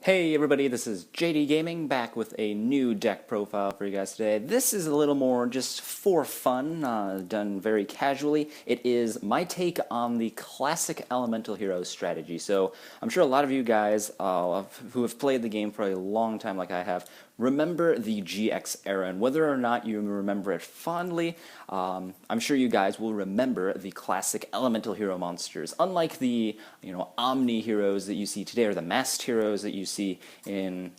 Hey everybody, this is JDGaming back with a new deck profile for you guys today. This is a little more just for fun, done very casually. It is my take on the classic Elemental Heroes strategy. So I'm sure a lot of you guys who have played the game for a long time like I have remember the GX era, and whether or not you remember it fondly, I'm sure you guys will remember the classic Elemental Hero monsters. Unlike the Omni heroes that you see today, or the masked heroes that you see in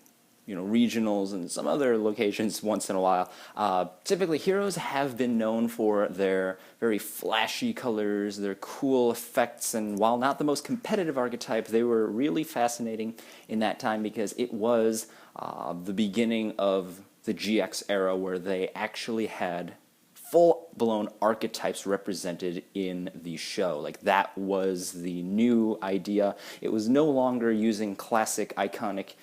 regionals and some other locations once in a while. Typically, heroes have been known for their very flashy colors, their cool effects, and while not the most competitive archetype, they were really fascinating in that time because it was the beginning of the GX era where they actually had full-blown archetypes represented in the show. Like, that was the new idea. It was no longer using classic, iconic,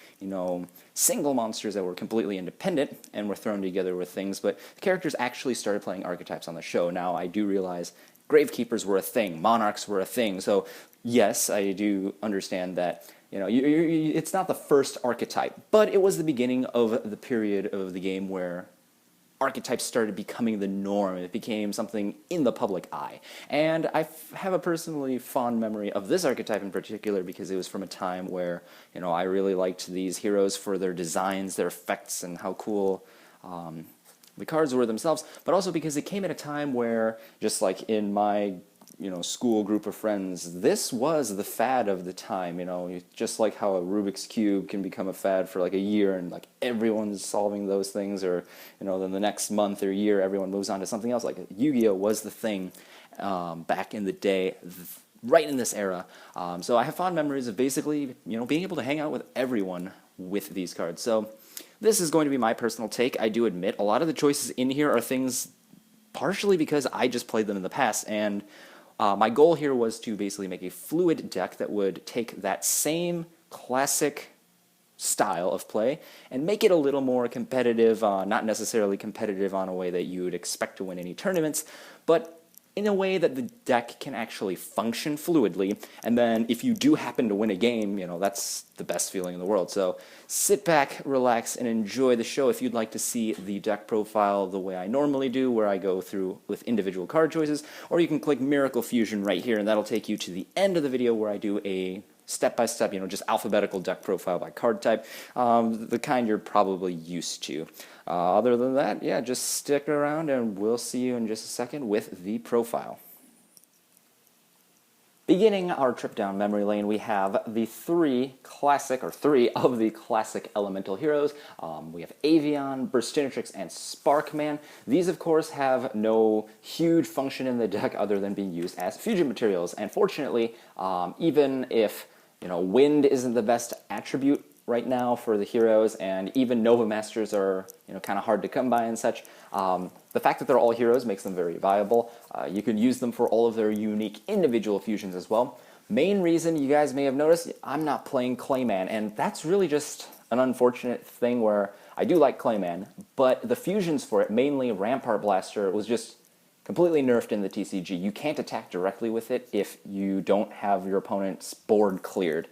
single monsters that were completely independent and were thrown together with things, but the characters actually started playing archetypes on the show. Now, I do realize Gravekeepers were a thing, Monarchs were a thing, so yes, I do understand that it's not the first archetype, but it was the beginning of the period of the game where archetypes started becoming the norm. It became something in the public eye. And I have a personally fond memory of this archetype in particular because it was from a time where, I really liked these heroes for their designs, their effects, and how cool the cards were themselves, but also because it came at a time where, just like in my school group of friends, this was the fad of the time, just like how a Rubik's Cube can become a fad for like a year and like everyone's solving those things, or, then the next month or year everyone moves on to something else. Like Yu-Gi-Oh was the thing back in the day, right in this era. So I have fond memories of basically, being able to hang out with everyone with these cards. So this is going to be my personal take. I do admit a lot of the choices in here are things partially because I just played them in the past, and my goal here was to basically make a fluid deck that would take that same classic style of play and make it a little more competitive, not necessarily competitive on a way that you would expect to win any tournaments, but in a way that the deck can actually function fluidly, and then if you do happen to win a game, that's the best feeling in the world. So sit back, relax, and enjoy the show. If you'd like to see the deck profile the way I normally do, where I go through with individual card choices, or you can click Miracle Fusion right here, and that'll take you to the end of the video where I do a step-by-step, just alphabetical deck profile by card type, the kind you're probably used to. Other than that, yeah, just stick around and we'll see you in just a second with the profile. Beginning our trip down memory lane, we have the three of the classic Elemental Heroes. We have Avian, Burstinatrix, and Sparkman. These, of course, have no huge function in the deck other than being used as fusion materials. And fortunately, even if wind isn't the best attribute right now for the heroes, and even Nova Masters are kind of hard to come by and such, the fact that they're all heroes makes them very viable. You can use them for all of their unique individual fusions as well. Main reason you guys may have noticed, I'm not playing Clayman, and that's really just an unfortunate thing where I do like Clayman, but the fusions for it, mainly Rampart Blaster, was just completely nerfed in the TCG. You can't attack directly with it if you don't have your opponent's board cleared,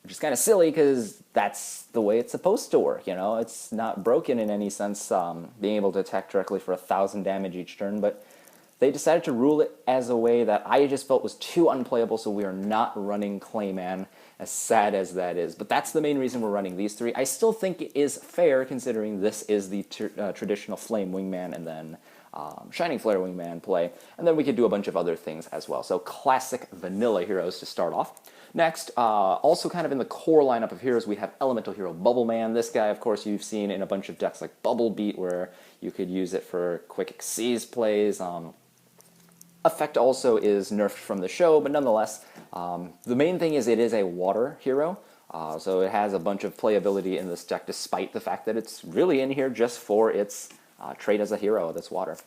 which is kind of silly because that's the way it's supposed to work, It's not broken in any sense, being able to attack directly for 1,000 damage each turn, but they decided to rule it as a way that I just felt was too unplayable, so we are not running Clayman, as sad as that is. But that's the main reason we're running these three. I still think it is fair, considering this is the traditional Flame Wingman and then Shining Flare Wingman play, and then we could do a bunch of other things as well. So classic vanilla heroes to start off. Next, also kind of in the core lineup of heroes, we have Elemental Hero Bubble Man. This guy, of course, you've seen in a bunch of decks like Bubble Beat, where you could use it for quick Xyz plays. Effect also is nerfed from the show, but nonetheless, the main thing is it is a water hero, so it has a bunch of playability in this deck, despite the fact that it's really in here just for its trait as a hero that's water.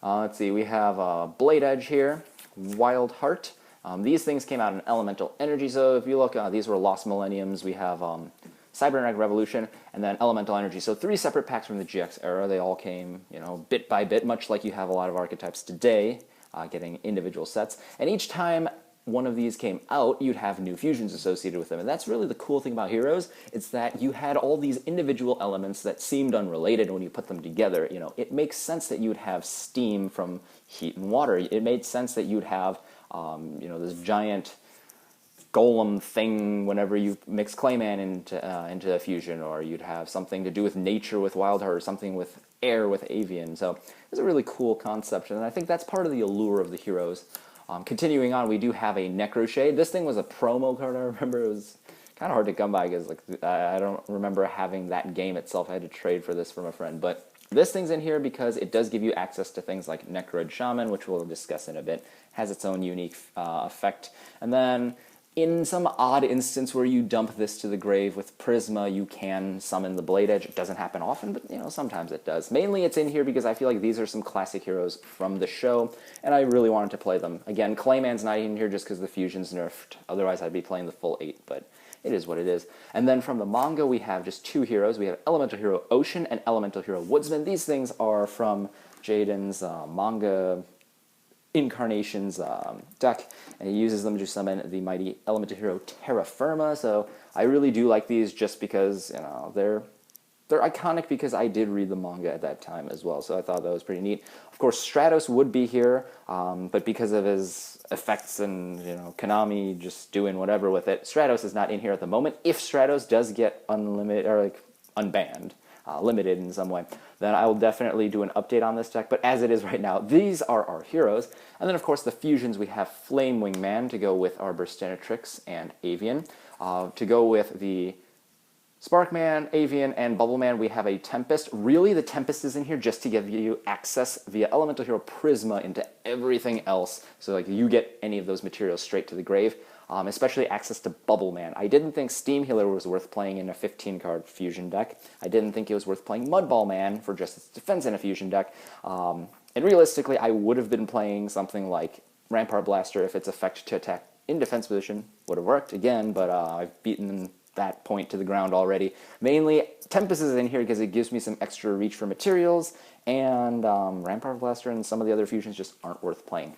Let's see, we have Blade Edge here, Wild Heart. These things came out in Elemental Energy, so if you look, these were Lost Millenniums. We have Cybernetic Revolution, and then Elemental Energy. So three separate packs from the GX era. They all came, bit by bit, much like you have a lot of archetypes today, getting individual sets. And each time one of these came out, you'd have new fusions associated with them. And that's really the cool thing about Heroes. It's that you had all these individual elements that seemed unrelated, and when you put them together, you know, it makes sense that you'd have steam from heat and water. It made sense that you'd have, you know, this giant golem thing whenever you mix Clayman into a fusion, or you'd have something to do with nature with Wildheart, or something with air with Avian. So it's a really cool concept, and I think that's part of the allure of the Heroes. Continuing on, we do have a Necroshade. This thing was a promo card, I remember. It was kind of hard to come by because like I don't remember having that game itself. I had to trade for this from a friend. But this thing's in here because it does give you access to things like Necroid Shaman, which we'll discuss in a bit. Has its own unique effect. And then in some odd instance where you dump this to the grave with Prisma, you can summon the Blade Edge. It doesn't happen often, but you know, sometimes it does. Mainly it's in here because I feel like these are some classic heroes from the show, and I really wanted to play them. Again, Clayman's not in here just because the fusion's nerfed. Otherwise I'd be playing the full 8, but it is what it is. And then from the manga, we have just 2 heroes. We have Elemental Hero Ocean and Elemental Hero Woodsman. These things are from Jaden's manga Incarnations deck, and he uses them to summon the mighty Elemental Hero Terra Firma. So I really do like these just because, you know, they're iconic because I did read the manga at that time as well, so I thought that was pretty neat. Of course, Stratos would be here, but because of his effects and, you know, Konami just doing whatever with it, Stratos is not in here at the moment. If Stratos does get unlimited, or like unbanned, limited in some way, then I will definitely do an update on this deck. But as it is right now, these are our heroes. And then, of course, the fusions, we have Flame Wingman to go with our Burstinatrix and Avian. To go with the Sparkman, Avian, and Bubbleman, we have a Tempest. Really, the Tempest is in here just to give you access via Elemental Hero Prisma into everything else. So like you get any of those materials straight to the grave. Especially access to Bubbleman. I didn't think Steam Healer was worth playing in a 15-card fusion deck. I didn't think it was worth playing Mudball Man for just its defense in a fusion deck. And realistically, I would have been playing something like Rampart Blaster if its effect to attack in defense position would have worked again, but I've beaten that point to the ground already. Mainly, Tempest is in here because it gives me some extra reach for materials, and Rampart Blaster and some of the other fusions just aren't worth playing.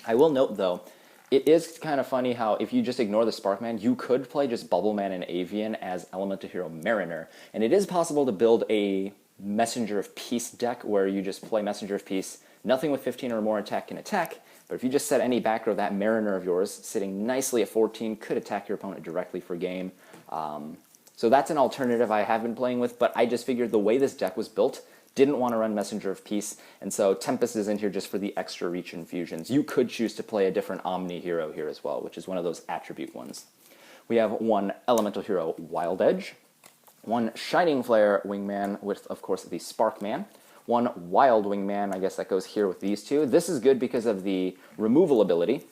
I will note, though, it is kind of funny how if you just ignore the Sparkman, you could play just Bubbleman and Avian as Elemental Hero Mariner. And it is possible to build a Messenger of Peace deck where you just play Messenger of Peace, nothing with 15 or more attack can attack, but if you just set any back row, that Mariner of yours, sitting nicely at 14, could attack your opponent directly for game. So that's an alternative I have been playing with, but I just figured the way this deck was built, didn't want to run Messenger of Peace, and so Tempest is in here just for the extra reach and fusions. You could choose to play a different Omni hero here as well, which is one of those attribute ones. We have one Elemental Hero Wild Edge, one Shining Flare Wingman with, of course, the Sparkman, one Wild Wingman, I guess that goes here with these two. This is good because of the removal ability,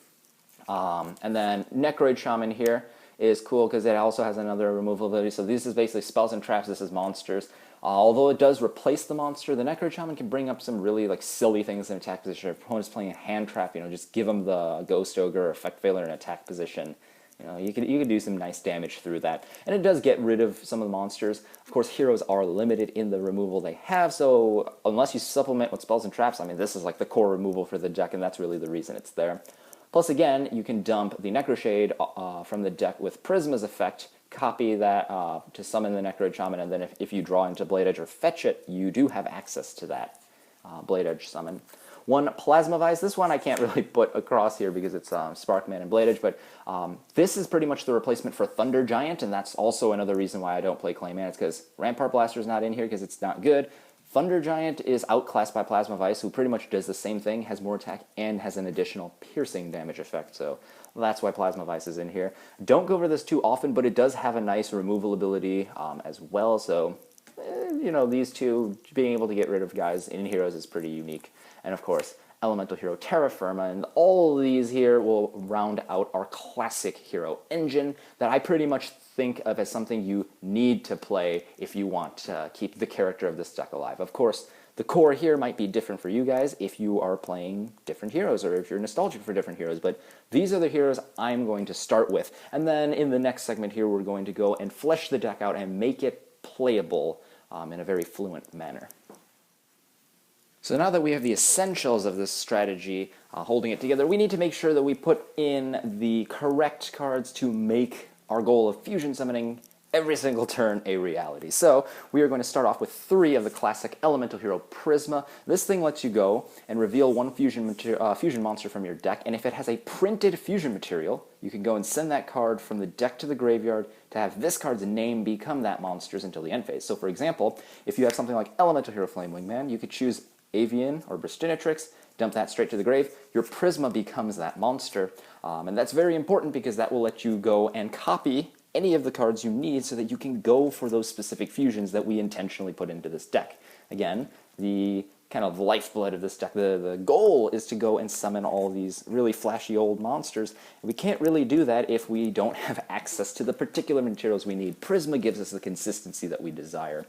and then Necroid Shaman here is cool because it also has another removal ability. So this is basically spells and traps, this is monsters. Although it does replace the monster, the Necroid Shaman can bring up some really like silly things in attack position. If your opponent's playing a hand trap, you know, just give them the Ghost Ogre or Effect Veiler in attack position. You know, you could do some nice damage through that. And it does get rid of some of the monsters. Of course, heroes are limited in the removal they have, so unless you supplement with spells and traps, I mean, this is like the core removal for the deck, and that's really the reason it's there. Plus, again, you can dump the Necroshade from the deck with Prisma's effect, copy that to summon the Necroid Shaman, and then if you draw into Blade Edge or fetch it, you do have access to that Blade Edge summon. One Plasma Vise, this one I can't really put across here because it's Sparkman and Blade Edge, but this is pretty much the replacement for Thunder Giant, and that's also another reason why I don't play Clayman. It's because Rampart Blaster is not in here because it's not good. Thunder Giant is outclassed by Plasma Vise, who pretty much does the same thing, has more attack, and has an additional piercing damage effect, so that's why Plasma Vise is in here. Don't go over this too often, but it does have a nice removal ability as well, so, you know, these two, being able to get rid of guys in heroes is pretty unique. And of course, Elemental Hero Terra Firma, and all of these here will round out our classic hero engine that I pretty much think of as something you need to play if you want to keep the character of this deck alive. Of course, the core here might be different for you guys if you are playing different heroes or if you're nostalgic for different heroes, but these are the heroes I'm going to start with. And then in the next segment here, we're going to go and flesh the deck out and make it playable in a very fluent manner. So now that we have the essentials of this strategy holding it together, we need to make sure that we put in the correct cards to make our goal of fusion summoning every single turn a reality. So we are going to start off with 3 of the classic elemental hero Prisma. This thing lets you go and reveal one fusion monster from your deck, and if it has a printed fusion material, you can go and send that card from the deck to the graveyard to have this card's name become that monster's until the end phase. So for example, if you have something like elemental hero Flame Wingman, you could choose Avian or Bristinatrix, dump that straight to the grave, your Prisma becomes that monster. And that's very important because that will let you go and copy any of the cards you need so that you can go for those specific fusions that we intentionally put into this deck. Again, the kind of lifeblood of this deck, the goal is to go and summon all these really flashy old monsters. And we can't really do that if we don't have access to the particular materials we need. Prisma gives us the consistency that we desire.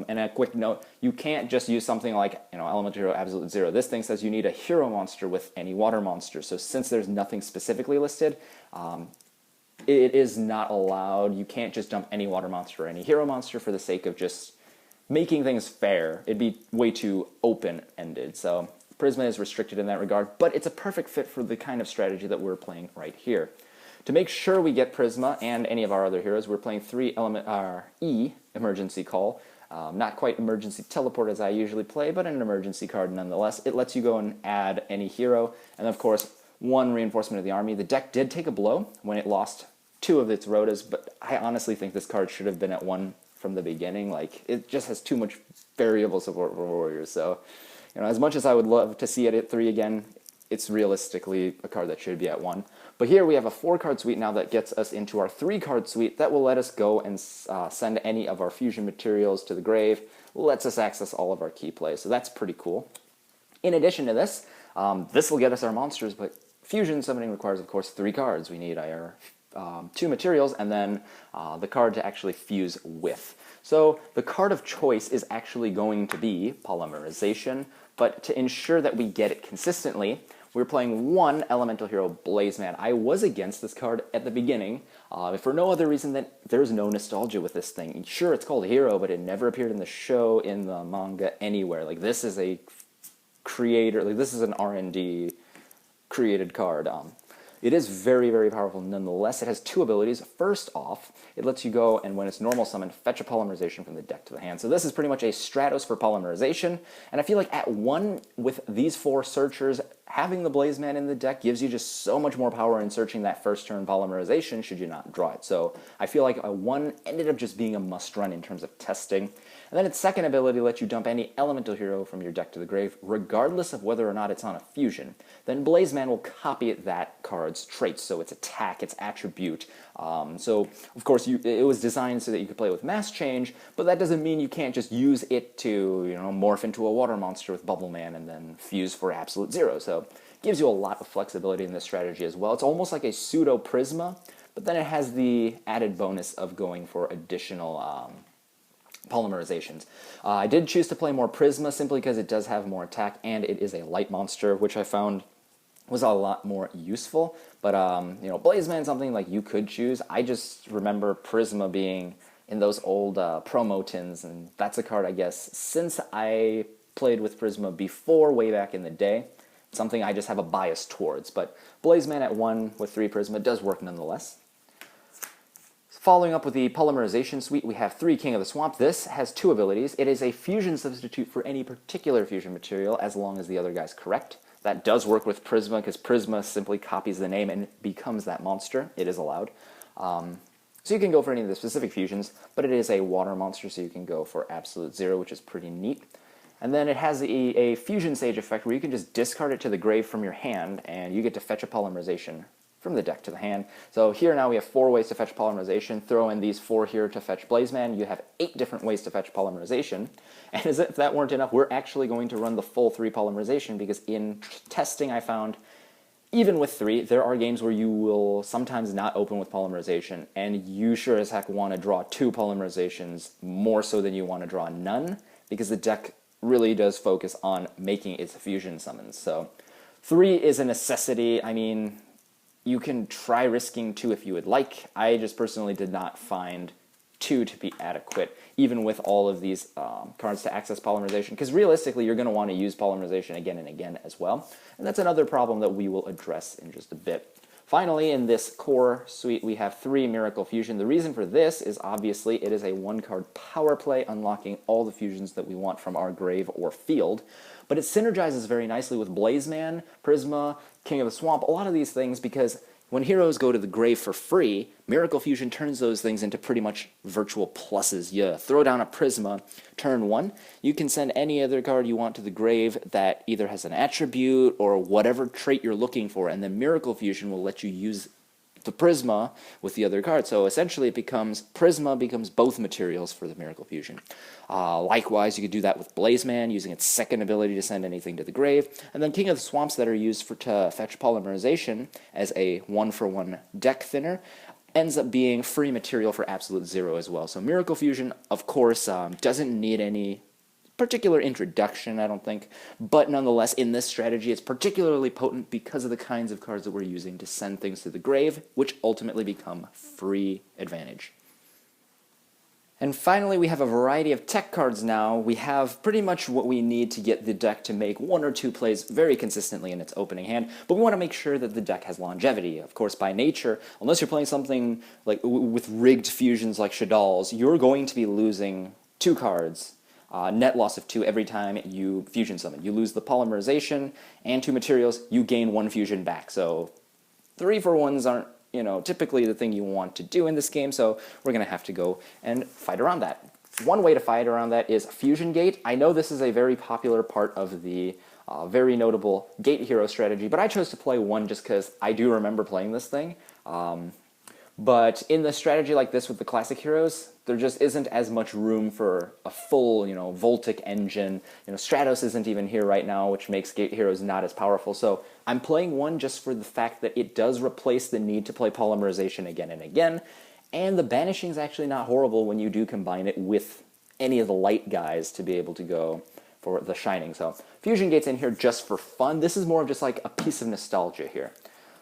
And a quick note, you can't just use something like, Elemental Hero Absolute Zero. This thing says you need a hero monster with any water monster. So since there's nothing specifically listed, it is not allowed. You can't just dump any water monster or any hero monster for the sake of just making things fair. It'd be way too open-ended. So Prisma is restricted in that regard, but it's a perfect fit for the kind of strategy that we're playing right here. To make sure we get Prisma and any of our other heroes, we're playing 3 E, Emergency Call. Not quite Emergency Teleport as I usually play, but an emergency card nonetheless. It lets you go and add any hero, and of course, 1 reinforcement of the army. The deck did take a blow when it lost 2 of its Rhodas, but I honestly think this card should have been at 1 from the beginning. Like, it just has too much variable support for Warriors, so, as much as I would love to see it at 3 again, it's realistically a card that should be at 1. But here we have a 4-card suite now that gets us into our 3-card suite that will let us go and send any of our fusion materials to the grave, lets us access all of our key plays, so that's pretty cool. In addition to this, this will get us our monsters, but fusion summoning requires, of course, 3 cards. We need our 2 materials and then the card to actually fuse with. So the card of choice is actually going to be Polymerization, but to ensure that we get it consistently, we're playing 1 elemental hero Blazeman. I was against this card at the beginning, for no other reason than there's no nostalgia with this thing. Sure, it's called Hero, but it never appeared in the show, in the manga, anywhere. Like, this is a creator, like, this is an R&D created card. It is very, very powerful nonetheless. It has 2 abilities. First off, it lets you go and when it's normal summon, fetch a Polymerization from the deck to the hand. So this is pretty much a Stratos for Polymerization, and I feel like at 1 with these 4 searchers, having the Blazeman in the deck gives you just so much more power in searching that first turn Polymerization should you not draw it. So I feel like a 1 ended up just being a must-run in terms of testing. And then its second ability lets you dump any elemental hero from your deck to the grave, regardless of whether or not it's on a fusion. Then Blazeman will copy that card's traits, so its attack, its attribute. So, of course, it was designed so that you could play with Mass Change, but that doesn't mean you can't just use it to, morph into a water monster with Bubble Man and then fuse for Absolute Zero. So, it gives you a lot of flexibility in this strategy as well. It's almost like a pseudo Prisma, but then it has the added bonus of going for additional polymerizations. I did choose to play more Prisma simply because it does have more attack and it is a light monster, which I found was a lot more useful. But, Blazeman, something like you could choose. I just remember Prisma being in those old promo tins, and that's a card, I guess, since I played with Prisma before, way back in the day, something I just have a bias towards. But Blazeman at 1 with 3 Prisma does work nonetheless. Following up with the Polymerization suite, we have 3 King of the Swamp. This has 2 abilities. It is a fusion substitute for any particular fusion material as long as the other guy's correct. That does work with Prisma because Prisma simply copies the name and becomes that monster. It is allowed. So you can go for any of the specific fusions, but it is a water monster, so you can go for Absolute Zero, which is pretty neat. And then it has a Fusion Sage effect where you can just discard it to the grave from your hand, and you get to fetch a Polymerization from the deck to the hand. So here now we have 4 ways to fetch Polymerization. Throw in these 4 here to fetch Blazeman. You have 8 different ways to fetch Polymerization. And as if that weren't enough, we're actually going to run the full 3 Polymerization because in testing I found, even with 3, there are games where you will sometimes not open with Polymerization, and you sure as heck want to draw 2 Polymerizations more so than you want to draw none, because the deck really does focus on making its fusion summons. So 3 is a necessity. I mean, you can try risking 2 if you would like. I just personally did not find 2 to be adequate, even with all of these cards to access polymerization, because realistically you're going to want to use polymerization again and again as well, and that's another problem that we will address in just a bit. Finally, in this core suite, we have 3 Miracle Fusion. The reason for this is obviously it is a 1-card power play, unlocking all the fusions that we want from our grave or field, but it synergizes very nicely with Blazeman, Prisma, King of the Swamp, a lot of these things, because when heroes go to the grave for free, Miracle Fusion turns those things into pretty much virtual pluses. You throw down a Prisma, turn 1, you can send any other card you want to the grave that either has an attribute or whatever trait you're looking for, and then Miracle Fusion will let you use the Prisma with the other card. So essentially Prisma becomes both materials for the Miracle Fusion. Likewise, you could do that with Blazeman, using its second ability to send anything to the grave, and then King of the Swamps that are used to fetch polymerization as a 1-for-1 deck thinner ends up being free material for absolute 0 as well. So Miracle Fusion, of course, doesn't need any particular introduction, I don't think, but nonetheless, in this strategy, it's particularly potent because of the kinds of cards that we're using to send things to the grave, which ultimately become free advantage. And finally, we have a variety of tech cards now. We have pretty much what we need to get the deck to make 1 or 2 plays very consistently in its opening hand, but we want to make sure that the deck has longevity. Of course, by nature, unless you're playing something like with rigged fusions like Shadal's, you're going to be losing 2 cards. Net loss of 2 every time you fusion summon. You lose the polymerization and 2 materials, you gain 1 fusion back. So 3-for-1s aren't, typically the thing you want to do in this game, so we're going to have to go and fight around that. One way to fight around that is Fusion Gate. I know this is a very popular part of the very notable Gate Hero strategy, but I chose to play 1 just because I do remember playing this thing. But in the strategy like this with the classic heroes, there just isn't as much room for a full, Voltic engine. Stratos isn't even here right now, which makes Gate Heroes not as powerful. So I'm playing 1 just for the fact that it does replace the need to play polymerization again and again. And the banishing is actually not horrible when you do combine it with any of the light guys to be able to go for the Shining. So Fusion Gate's in here just for fun. This is more of just like a piece of nostalgia here.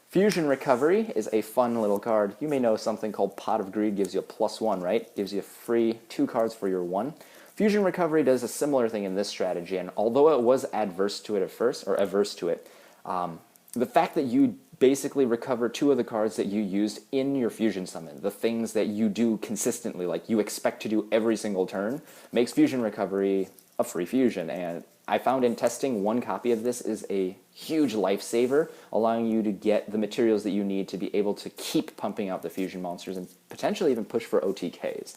Fusion Recovery is a fun little card. You may know something called Pot of Greed gives you a +1, right? Gives you free 2 cards for your 1. Fusion Recovery does a similar thing in this strategy, and although it was adverse to it at first, or averse to it, the fact that you basically recover 2 of the cards that you used in your fusion summon, the things that you do consistently, like you expect to do every single turn, makes Fusion Recovery a free fusion, and I found in testing 1 copy of this is a huge lifesaver, allowing you to get the materials that you need to be able to keep pumping out the fusion monsters and potentially even push for OTKs.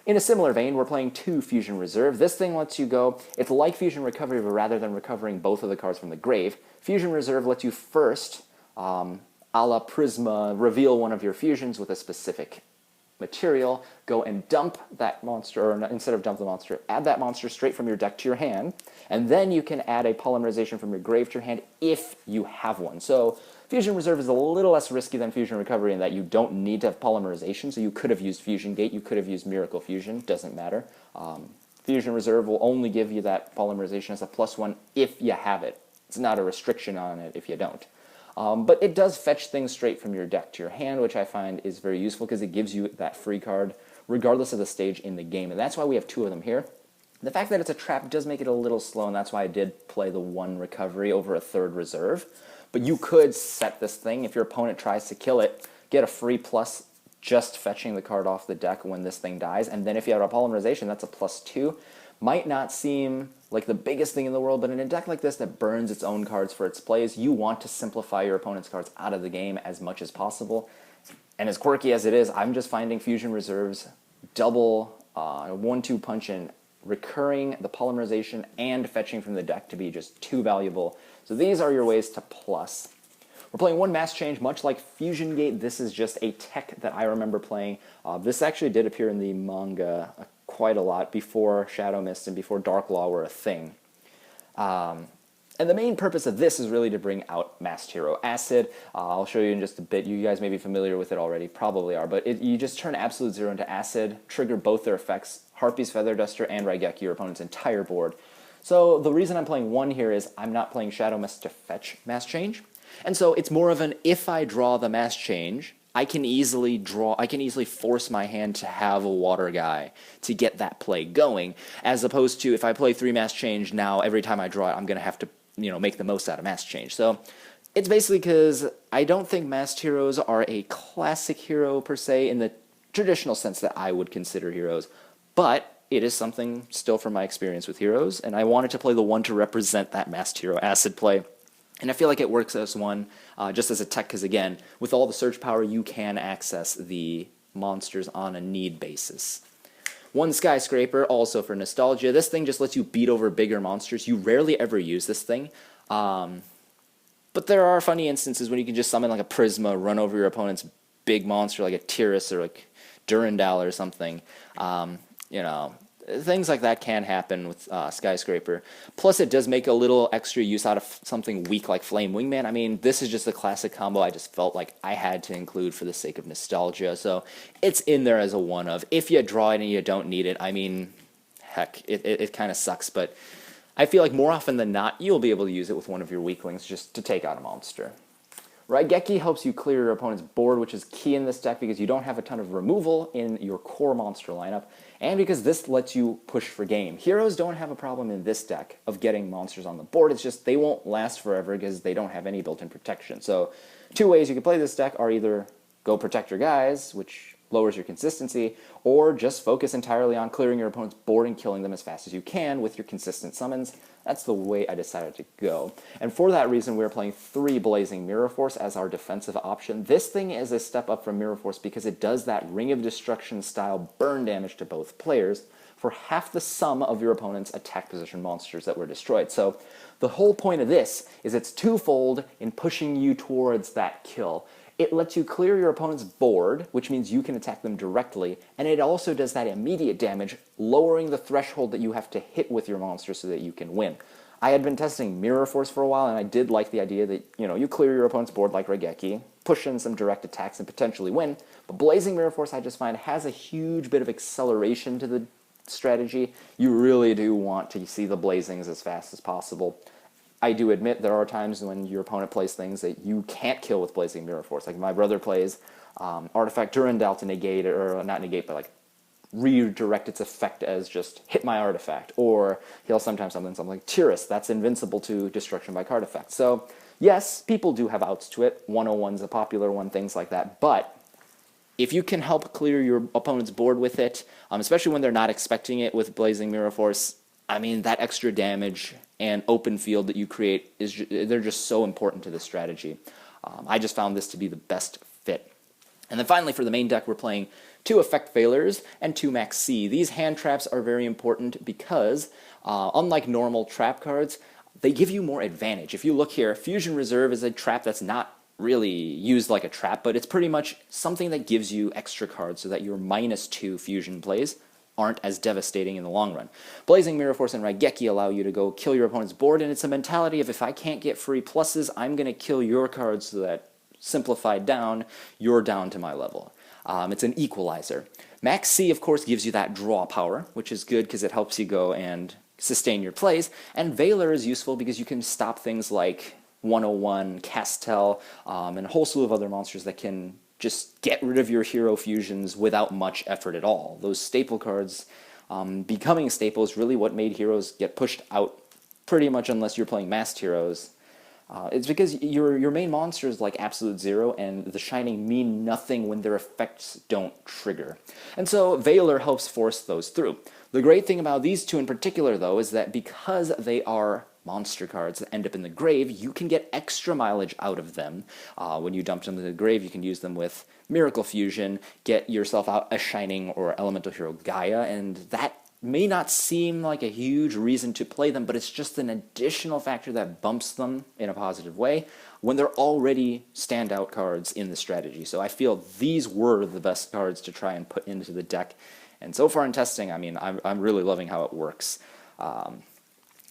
In a similar vein, we're playing 2 Fusion Reserve. This thing lets you go, it's like Fusion Recovery, but rather than recovering both of the cards from the grave, Fusion Reserve lets you first, a la Prisma, reveal one of your fusions with a specific material, go and dump that monster, or instead of dump the monster, add that monster straight from your deck to your hand, and then you can add a polymerization from your grave to your hand if you have one. So Fusion Reserve is a little less risky than Fusion Recovery in that you don't need to have polymerization, so you could have used Fusion Gate, you could have used Miracle Fusion, doesn't matter. Fusion Reserve will only give you that polymerization as a +1 if you have it. It's not a restriction on it if you don't. But it does fetch things straight from your deck to your hand, which I find is very useful because it gives you that free card regardless of the stage in the game, and that's why we have 2 of them here. The fact that it's a trap does make it a little slow, and that's why I did play the 1 recovery over a 3rd reserve. But you could set this thing, if your opponent tries to kill it, get a free plus just fetching the card off the deck when this thing dies, and then if you have a polymerization, that's a +2. Might not seem like the biggest thing in the world, but in a deck like this that burns its own cards for its plays, you want to simplify your opponent's cards out of the game as much as possible. And as quirky as it is, I'm just finding Fusion Reserves double 1-2 punch in, recurring the polymerization and fetching from the deck to be just too valuable. So these are your ways to plus. We're playing 1 Mass Change, much like Fusion Gate. This is just a tech that I remember playing. This actually did appear in the manga quite a lot before Shadow Mist and before Dark Law were a thing. And the main purpose of this is really to bring out Masked Hero Acid. I'll show you in just a bit. You guys may be familiar with it already, probably are, but you just turn Absolute Zero into Acid, trigger both their effects, Harpy's Feather Duster and Raigeki, your opponent's entire board. So the reason I'm playing 1 here is I'm not playing Shadow Mist to fetch Mass Change, and so it's more of an if I draw the Mass Change, I can easily force my hand to have a water guy to get that play going, as opposed to if I play 3 mass change, now every time I draw it, I'm going to have to, make the most out of mass change. So it's basically because I don't think masked heroes are a classic hero per se in the traditional sense that I would consider heroes, but it is something still from my experience with heroes, and I wanted to play the one to represent that masked hero acid play. And I feel like it works as one, just as a tech, because again, with all the search power, you can access the monsters on a need basis. One skyscraper, also for nostalgia. This thing just lets you beat over bigger monsters. You rarely ever use this thing. But there are funny instances when you can just summon like a Prisma, run over your opponent's big monster like a Tyrus or like Durandal or something. Things like that can happen with Skyscraper. Plus, it does make a little extra use out of something weak like Flame Wingman. I mean, this is just a classic combo I just felt like I had to include for the sake of nostalgia. So it's in there as a one of. If you draw it and you don't need it, I mean, heck, it kind of sucks. But I feel like more often than not, you'll be able to use it with one of your weaklings just to take out a monster. Raigeki helps you clear your opponent's board, which is key in this deck because you don't have a ton of removal in your core monster lineup, and because this lets you push for game. Heroes don't have a problem in this deck of getting monsters on the board, it's just they won't last forever because they don't have any built-in protection. So 2 ways you can play this deck are either go protect your guys, which lowers your consistency, or just focus entirely on clearing your opponent's board and killing them as fast as you can with your consistent summons. That's the way I decided to go. And for that reason, we're playing 3 Blazing Mirror Force as our defensive option. This thing is a step up from Mirror Force because it does that Ring of Destruction style burn damage to both players for half the sum of your opponent's attack position monsters that were destroyed. So the whole point of this is it's twofold in pushing you towards that kill. It lets you clear your opponent's board, which means you can attack them directly, and it also does that immediate damage, lowering the threshold that you have to hit with your monster so that you can win. I had been testing Mirror Force for a while, and I did like the idea that, you clear your opponent's board like Raigeki, push in some direct attacks and potentially win, but Blazing Mirror Force I just find has a huge bit of acceleration to the strategy. You really do want to see the Blazings as fast as possible. I do admit there are times when your opponent plays things that you can't kill with Blazing Mirror Force. Like my brother plays Artifact Durandal to negate, or not negate, but like redirect its effect as just hit my artifact. Or he'll sometimes summon something like Tyrus, that's invincible to destruction by card effect. So yes, people do have outs to it. 101's a popular one, things like that. But if you can help clear your opponent's board with it, especially when they're not expecting it with Blazing Mirror Force, I mean, that extra damage and open field that you create, they're just so important to this strategy. I just found this to be the best fit. And then finally for the main deck, we're playing 2 Effect Failures and 2 Max C. These hand traps are very important because, unlike normal trap cards, they give you more advantage. If you look here, Fusion Reserve is a trap that's not really used like a trap, but it's pretty much something that gives you extra cards so that your -2 fusion plays aren't as devastating in the long run. Blazing Mirror Force and Raigeki allow you to go kill your opponent's board, and it's a mentality of if I can't get free pluses, I'm going to kill your cards so that, simplified down, you're down to my level. It's an equalizer. Max C, of course, gives you that draw power, which is good because it helps you go and sustain your plays, and Veiler is useful because you can stop things like 101, Castel, and a whole slew of other monsters that can just get rid of your hero fusions without much effort at all. Those staple cards becoming a staple is really what made heroes get pushed out pretty much unless you're playing masked heroes. It's because your main monsters like Absolute Zero and the Shining mean nothing when their effects don't trigger. And so Veiler helps force those through. The great thing about these 2 in particular, though, is that because they are monster cards that end up in the grave, you can get extra mileage out of them. When you dump them in the grave, you can use them with Miracle Fusion, get yourself out a Shining or Elemental Hero Gaia, and that may not seem like a huge reason to play them, but it's just an additional factor that bumps them in a positive way when they're already standout cards in the strategy. So I feel these were the best cards to try and put into the deck, and so far in testing, I mean, I'm really loving how it works.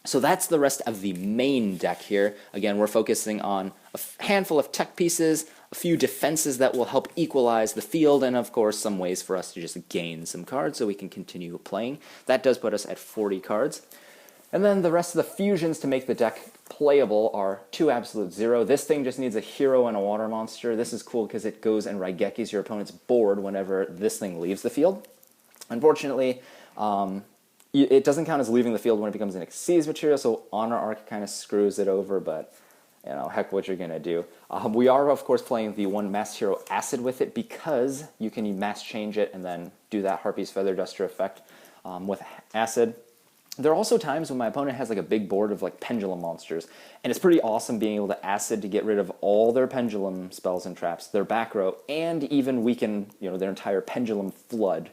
So that's the rest of the main deck here. Again, we're focusing on a handful of tech pieces, a few defenses that will help equalize the field, and of course some ways for us to just gain some cards so we can continue playing. That does put us at 40 cards. And then the rest of the fusions to make the deck playable are 2 absolute 0. This thing just needs a hero and a water monster. This is cool because it goes and Raigekis your opponent's board whenever this thing leaves the field. Unfortunately, it doesn't count as leaving the field when it becomes an Xyz material, so Honor Arc kind of screws it over, but you know, heck, what you're going to do. We are, of course, playing the 1 Masked Hero Acid with it because you can mass change it and then do that Harpy's Feather Duster effect with Acid. There are also times when my opponent has like a big board of like pendulum monsters, and it's pretty awesome being able to Acid to get rid of all their pendulum spells and traps, their back row, and even weaken, you know, their entire pendulum flood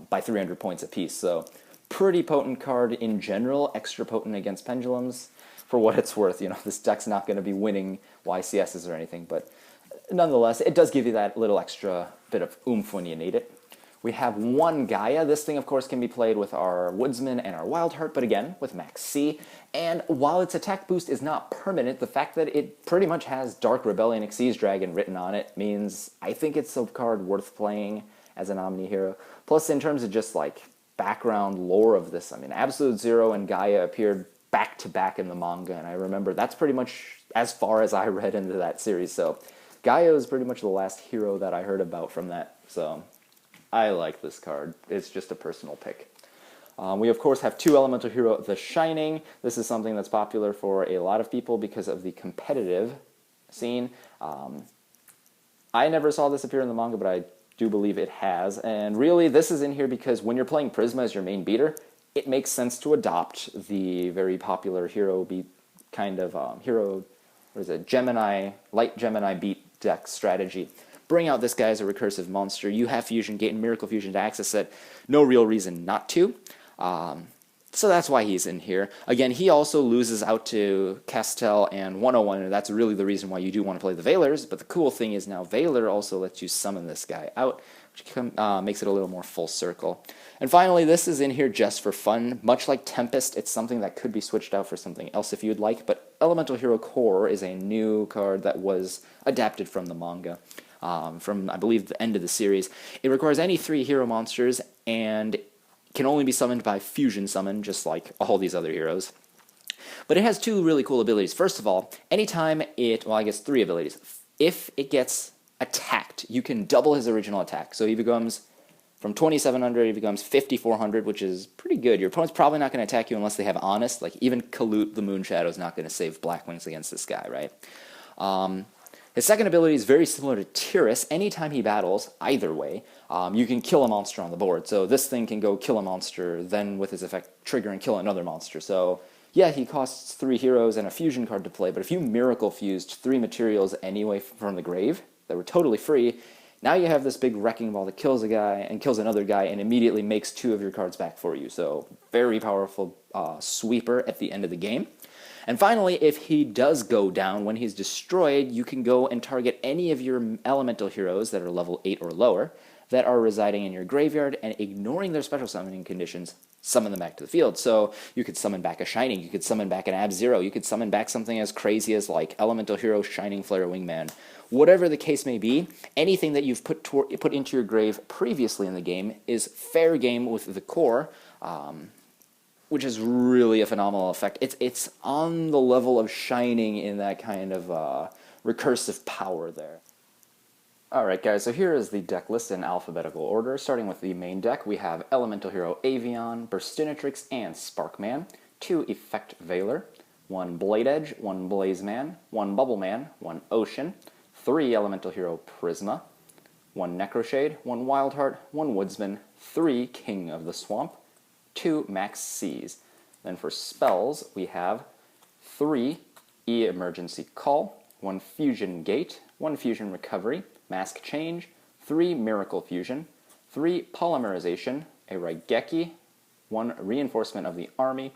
by 300 points apiece. So pretty potent card in general, extra potent against pendulums. For what it's worth, you know, this deck's not going to be winning YCSs or anything, but nonetheless, it does give you that little extra bit of oomph when you need it. We have 1 Gaia. This thing, of course, can be played with our Woodsman and our Wildheart, but again, with Max C. And while its attack boost is not permanent, the fact that it pretty much has Dark Rebellion Xyz Dragon written on it means I think it's a card worth playing as an Omni hero. Plus, in terms of just, like, background lore of this, I mean, Absolute Zero and Gaia appeared back-to-back in the manga, and I remember that's pretty much as far as I read into that series, so Gaia is pretty much the last hero that I heard about from that, so I like this card. It's just a personal pick. We, of course, have 2 Elemental Hero, The Shining. This is something that's popular for a lot of people because of the competitive scene. I never saw this appear in the manga, but I do believe it has, and really this is in here because when you're playing Prisma as your main beater, it makes sense to adopt the very popular hero beat kind of hero, what is it, Gemini, light Gemini beat deck strategy. Bring out this guy as a recursive monster. You have Fusion Gate and Miracle Fusion to access it. No real reason not to. So that's why he's in here. Again, he also loses out to Castel and 101, and that's really the reason why you do want to play the Veilers. But the cool thing is now Veiler also lets you summon this guy out, which makes it a little more full circle. And finally, this is in here just for fun. Much like Tempest, it's something that could be switched out for something else if you'd like, but Elemental Hero Core is a new card that was adapted from the manga, from, I believe, the end of the series. It requires any 3 hero monsters, and can only be summoned by Fusion Summon, just like all these other heroes. But it has 2 really cool abilities. First of all, anytime it, well, I guess 3 abilities. If it gets attacked, you can double his original attack. So he becomes, from 2,700, he becomes 5,400, which is pretty good. Your opponent's probably not going to attack you unless they have Honest. Like, even Kalut the Moonshadow is not going to save Blackwings against this guy, right? His second ability is very similar to Tyrus. Anytime he battles, either way, you can kill a monster on the board. So this thing can go kill a monster, then with his effect trigger and kill another monster. So yeah, he costs 3 heroes and a fusion card to play, but if you Miracle Fused 3 materials anyway from the grave that were totally free, now you have this big wrecking ball that kills a guy and kills another guy and immediately makes 2 of your cards back for you. So very powerful sweeper at the end of the game. And finally, if he does go down, when he's destroyed, you can go and target any of your elemental heroes that are level 8 or lower that are residing in your graveyard, and ignoring their special summoning conditions, summon them back to the field. So you could summon back a Shining, you could summon back an Ab-Zero, you could summon back something as crazy as like Elemental Hero, Shining Flare, Wingman. Whatever the case may be, anything that you've put into your grave previously in the game is fair game with the core, which is really a phenomenal effect. It's on the level of Shining in that kind of recursive power there. Alright guys, so here is the deck list in alphabetical order. Starting with the main deck, we have Elemental Hero Avian, Burstinatrix, and Sparkman, 2 Effect Veiler, 1 Blade Edge, 1 Blazeman, 1 Bubbleman, 1 Ocean, 3 Elemental Hero Prisma, 1 Necroshade, 1 Wildheart, 1 Woodsman, 3 King of the Swamp, 2 Max C's. Then for spells, we have 3 Emergency Call, 1 Fusion Gate, 1 Fusion Recovery, Mask Change, 3 Miracle Fusion, 3 Polymerization, a Raigeki, 1 Reinforcement of the Army,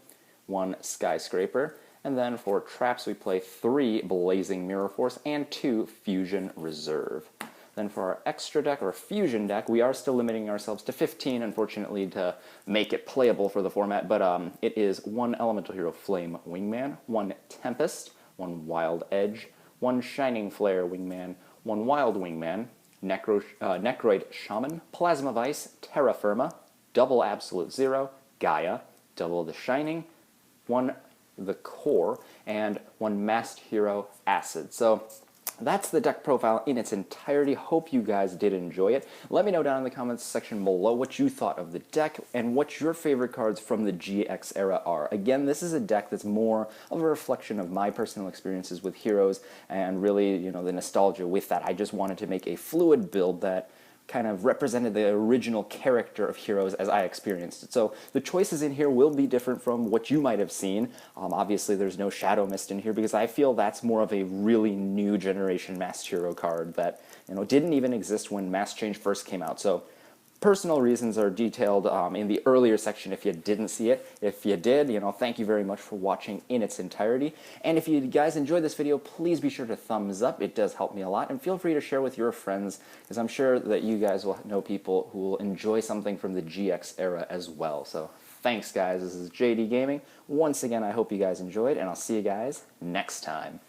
1 Skyscraper, and then for traps we play 3 Blazing Mirror Force and 2 Fusion Reserve. Then for our extra deck, or fusion deck, we are still limiting ourselves to 15, unfortunately, to make it playable for the format, but it is 1 Elemental Hero Flame Wingman, 1 Tempest, 1 Wild Edge, 1 Shining Flare Wingman, 1 Wild Wingman, Necroid Shaman, Plasma Vice, Terra Firma, double Absolute Zero, Gaia, double the Shining, one the core, and one masked hero acid. So that's the deck profile in its entirety. Hope you guys did enjoy it. Let me know down in the comments section below what you thought of the deck and what your favorite cards from the GX era are. Again, this is a deck that's more of a reflection of my personal experiences with Heroes and really, you know, the nostalgia with that. I just wanted to make a fluid build that kind of represented the original character of Heroes as I experienced it. So the choices in here will be different from what you might have seen. Obviously there's no Shadow Mist in here because I feel that's more of a really new generation Masked Hero card that, you know, didn't even exist when Mass Change first came out. So personal reasons are detailed in the earlier section if you didn't see it. If you did, you know, thank you very much for watching in its entirety. And if you guys enjoyed this video, please be sure to thumbs up. It does help me a lot. And feel free to share with your friends, because I'm sure that you guys will know people who will enjoy something from the GX era as well. So thanks, guys. This is JD Gaming. Once again, I hope you guys enjoyed, and I'll see you guys next time.